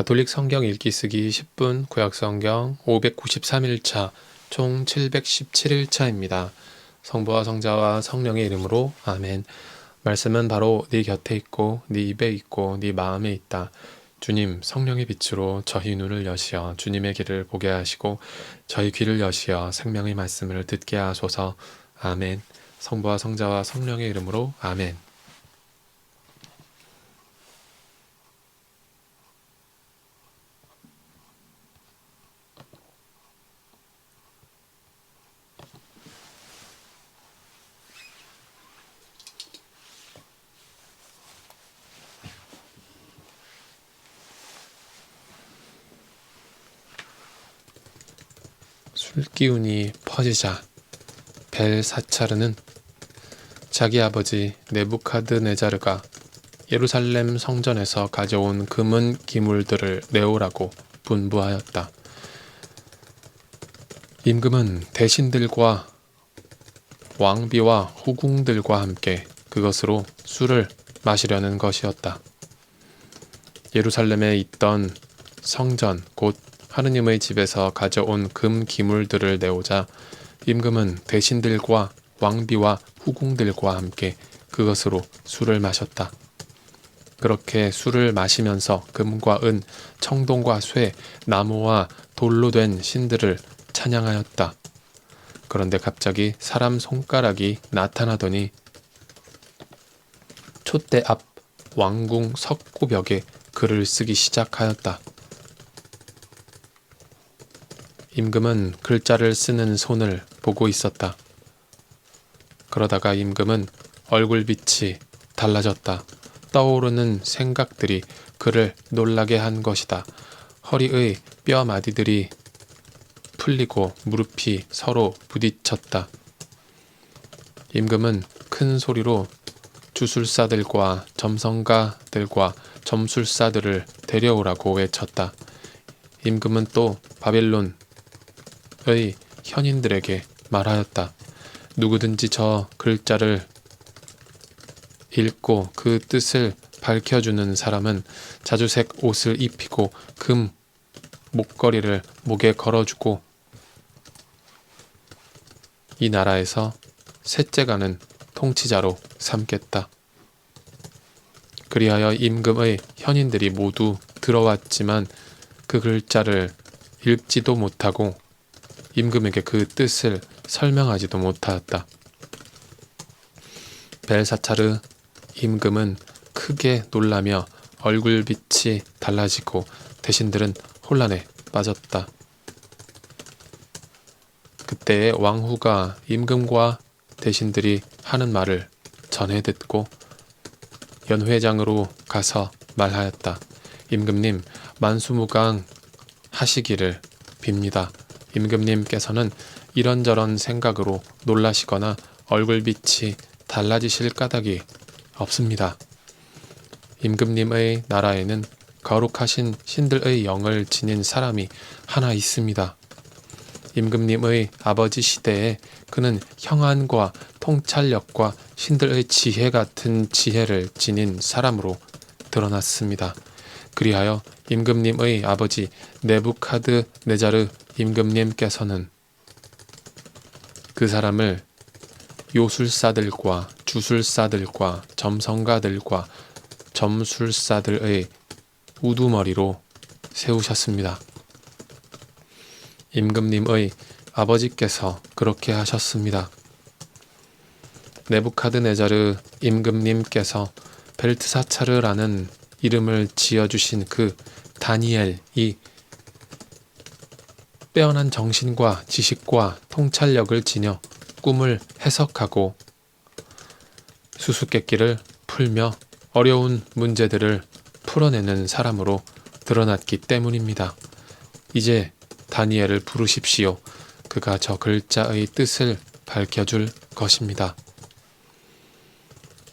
가톨릭 성경 읽기 쓰기 10분 구약 성경 593일차 총 717일차입니다. 성부와 성자와 성령의 이름으로 아멘. 말씀은 바로 네 곁에 있고 네 입에 있고 네 마음에 있다. 주님 성령의 빛으로 저희 눈을 여시어 주님의 길을 보게 하시고 저희 귀를 여시어 생명의 말씀을 듣게 하소서. 아멘. 성부와 성자와 성령의 이름으로 아멘. 술기운이 퍼지자 벨사차르는 자기 아버지 네부카드네자르가 예루살렘 성전에서 가져온 금은 기물들을 내오라고 분부하였다. 임금은 대신들과 왕비와 후궁들과 함께 그것으로 술을 마시려는 것이었다. 예루살렘에 있던 성전 곧 하느님의 집에서 가져온 금 기물들을 내오자 임금은 대신들과 왕비와 후궁들과 함께 그것으로 술을 마셨다. 그렇게 술을 마시면서 금과 은, 청동과 쇠, 나무와 돌로 된 신들을 찬양하였다. 그런데 갑자기 사람 손가락이 나타나더니 촛대 앞 왕궁 석고벽에 글을 쓰기 시작하였다. 임금은 글자를 쓰는 손을 보고 있었다. 그러다가 임금은 얼굴빛이 달라졌다. 떠오르는 생각들이 그를 놀라게 한 것이다. 허리의 뼈 마디들이 풀리고 무릎이 서로 부딪혔다. 임금은 큰 소리로 주술사들과 점성가들과 점술사들을 데려오라고 외쳤다. 임금은 또 바벨론의 현인들에게 말하였다. 누구든지 저 글자를 읽고 그 뜻을 밝혀주는 사람은 자주색 옷을 입히고 금 목걸이를 목에 걸어주고 이 나라에서 셋째가는 통치자로 삼겠다. 그리하여 임금의 현인들이 모두 들어왔지만 그 글자를 읽지도 못하고 임금에게 그 뜻을 설명하지도 못하였다. 벨사차르 임금은 크게 놀라며 얼굴빛이 달라지고 대신들은 혼란에 빠졌다. 그때에 왕후가 임금과 대신들이 하는 말을 전해 듣고 연회장으로 가서 말하였다. 임금님, 만수무강 하시기를 빕니다. 임금님께서는 이런저런 생각으로 놀라시거나 얼굴빛이 달라지실 까닭이 없습니다. 임금님의 나라에는 거룩하신 신들의 영을 지닌 사람이 하나 있습니다. 임금님의 아버지 시대에 그는 형안과 통찰력과 신들의 지혜 같은 지혜를 지닌 사람으로 드러났습니다. 그리하여 임금님의 아버지 네부카드네자르 임금님께서는 그 사람을 요술사들과 주술사들과 점성가들과 점술사들의 우두머리로 세우셨습니다. 임금님의 아버지께서 그렇게 하셨습니다. 네부카드네자르 임금님께서 벨트사차르라는 이름을 지어주신 그 다니엘이 빼어난 정신과 지식과 통찰력을 지녀 꿈을 해석하고 수수께끼를 풀며 어려운 문제들을 풀어내는 사람으로 드러났기 때문입니다. 이제 다니엘을 부르십시오. 그가 저 글자의 뜻을 밝혀줄 것입니다.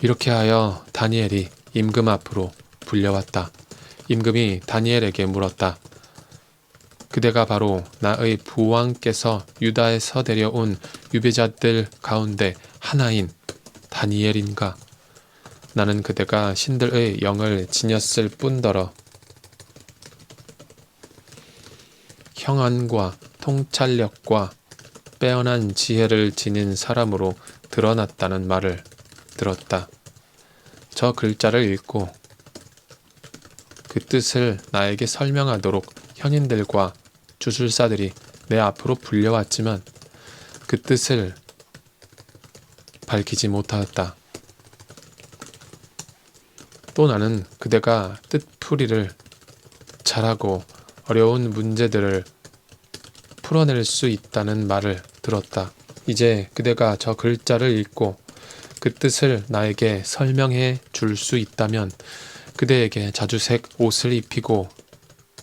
이렇게 하여 다니엘이 임금 앞으로 불려왔다. 임금이 다니엘에게 물었다. 그대가 바로 나의 부왕께서 유다에서 데려온 유배자들 가운데 하나인 다니엘인가? 나는 그대가 신들의 영을 지녔을 뿐더러 형안과 통찰력과 빼어난 지혜를 지닌 사람으로 드러났다는 말을 들었다. 저 글자를 읽고 그 뜻을 나에게 설명하도록 현인들과 주술사들이 내 앞으로 불려왔지만 그 뜻을 밝히지 못하였다. 또 나는 그대가 뜻풀이를 잘하고 어려운 문제들을 풀어낼 수 있다는 말을 들었다. 이제 그대가 저 글자를 읽고 그 뜻을 나에게 설명해 줄 수 있다면 그대에게 자주색 옷을 입히고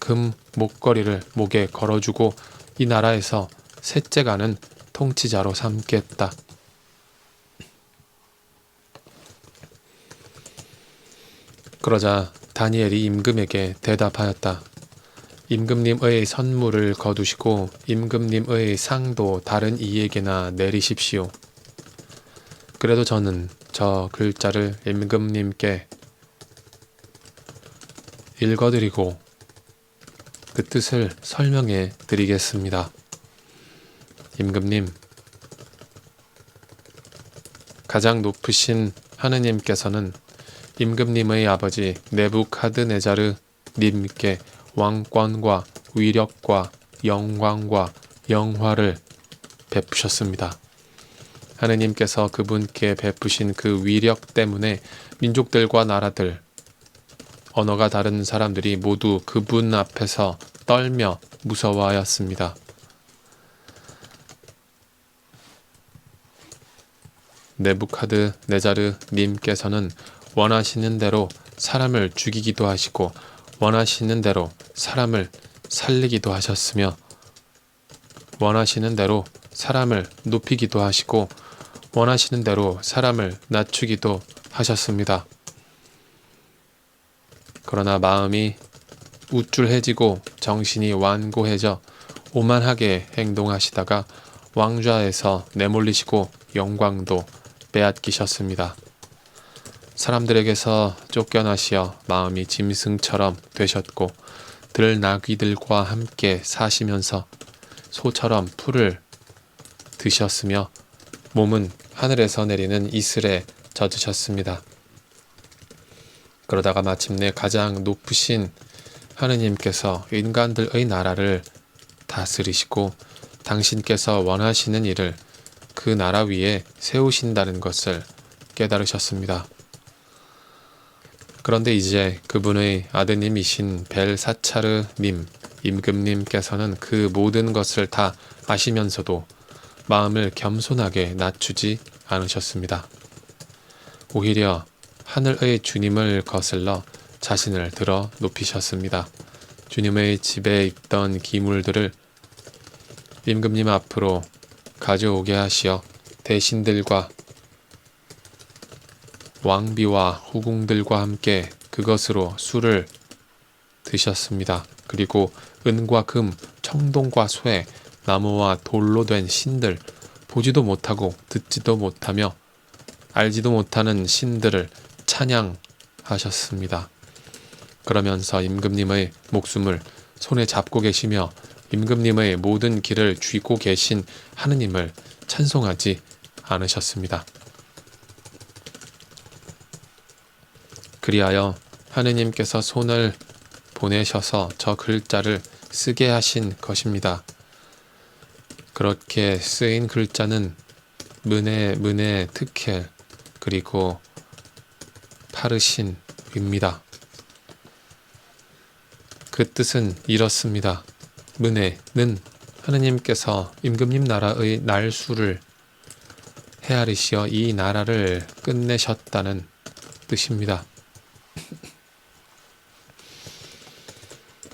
금 목걸이를 목에 걸어주고 이 나라에서 셋째 가는 통치자로 삼겠다. 그러자 다니엘이 임금에게 대답하였다. 임금님의 선물을 거두시고 임금님의 상도 다른 이에게나 내리십시오. 그래도 저는 저 글자를 임금님께 읽어드리고 그 뜻을 설명해 드리겠습니다. 임금님, 가장 높으신 하느님께서는 임금님의 아버지 네부카드네자르 님께 왕권과 위력과 영광과 영화를 베푸셨습니다. 하느님께서 그분께 베푸신 그 위력 때문에 민족들과 나라들, 언어가 다른 사람들이 모두 그분 앞에서 떨며 무서워하였습니다. 네부카드네자르 님께서는 원하시는 대로 사람을 죽이기도 하시고 원하시는 대로 사람을 살리기도 하셨으며 원하시는 대로 사람을 높이기도 하시고 원하시는 대로 사람을 낮추기도 하셨습니다. 그러나 마음이 우쭐해지고 정신이 완고해져 오만하게 행동하시다가 왕좌에서 내몰리시고 영광도 빼앗기셨습니다. 사람들에게서 쫓겨나시어 마음이 짐승처럼 되셨고 들나귀들과 함께 사시면서 소처럼 풀을 드셨으며 몸은 하늘에서 내리는 이슬에 젖으셨습니다. 그러다가 마침내 가장 높으신 하느님께서 인간들의 나라를 다스리시고 당신께서 원하시는 일을 그 나라 위에 세우신다는 것을 깨달으셨습니다. 그런데 이제 그분의 아드님이신 벨사차르님, 임금님께서는 그 모든 것을 다 아시면서도 마음을 겸손하게 낮추지 않으셨습니다. 오히려 하늘의 주님을 거슬러 자신을 들어 높이셨습니다. 주님의 집에 있던 기물들을 임금님 앞으로 가져오게 하시어 대신들과 왕비와 후궁들과 함께 그것으로 술을 드셨습니다. 그리고 은과 금, 청동과 쇠, 나무와 돌로 된 신들, 보지도 못하고 듣지도 못하며 알지도 못하는 신들을 찬양하셨습니다. 그러면서 임금님의 목숨을 손에 잡고 계시며 임금님의 모든 길을 쥐고 계신 하느님을 찬송하지 않으셨습니다. 그리하여 하느님께서 손을 보내셔서 저 글자를 쓰게 하신 것입니다. 그렇게 쓰인 글자는 문에 트켈 그리고 파르신입니다. 그 뜻은 이렇습니다. 문에는 하느님께서 임금님 나라의 날수를 헤아리시어 이 나라를 끝내셨다는 뜻입니다.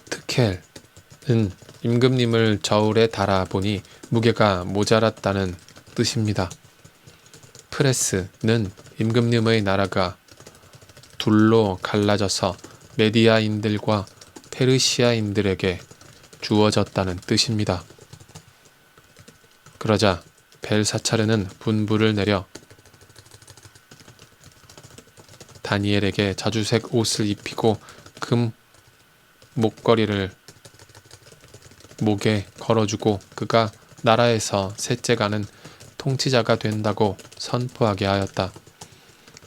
트켈은 임금님을 저울에 달아보니 무게가 모자랐다는 뜻입니다. 프레스는 임금님의 나라가 둘로 갈라져서 메디아인들과 페르시아인들에게 주어졌다는 뜻입니다. 그러자 벨사차르는 분부를 내려 다니엘에게 자주색 옷을 입히고 금 목걸이를 목에 걸어주고 그가 나라에서 셋째가는 통치자가 된다고 선포하게 하였다.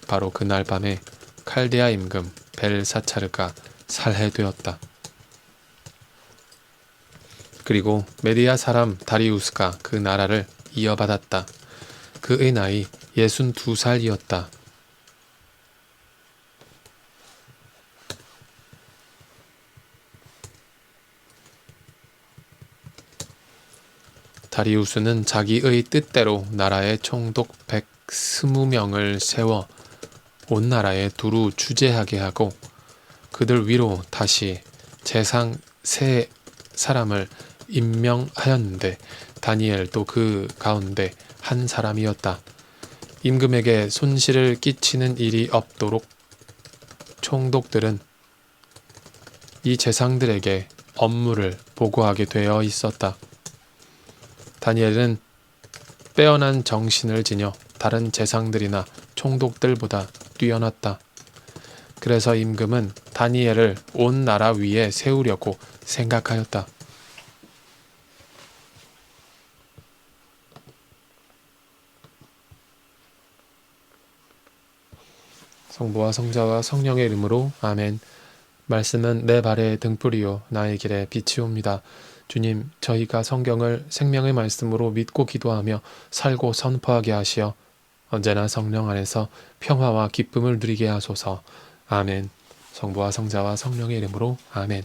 바로 그날 밤에 칼데아 임금 벨사차르가 살해되었다. 그리고 메디아 사람 다리우스가 그 나라를 이어받았다. 그의 나이 62살이었다. 다리우스는 자기의 뜻대로 나라에 총독 120명을 세워 온 나라에 두루 주재하게 하고 그들 위로 다시 재상 세 사람을 임명하였는데 다니엘도 그 가운데 한 사람이었다. 임금에게 손실을 끼치는 일이 없도록 총독들은 이 재상들에게 업무를 보고하게 되어 있었다. 다니엘은 빼어난 정신을 지녀 다른 재상들이나 총독들보다 뛰어났다. 그래서 임금은 다니엘을 온 나라 위에 세우려고 생각하였다. 성부와 성자와 성령의 이름으로 아멘. 말씀은 내 발의 등불이요 나의 길에 빛이옵니다. 주님, 저희가 성경을 생명의 말씀으로 믿고 기도하며 살고 선포하게 하시어 언제나 성령 안에서 평화와 기쁨을 누리게 하소서. 아멘. 성부와 성자와 성령의 이름으로 아멘.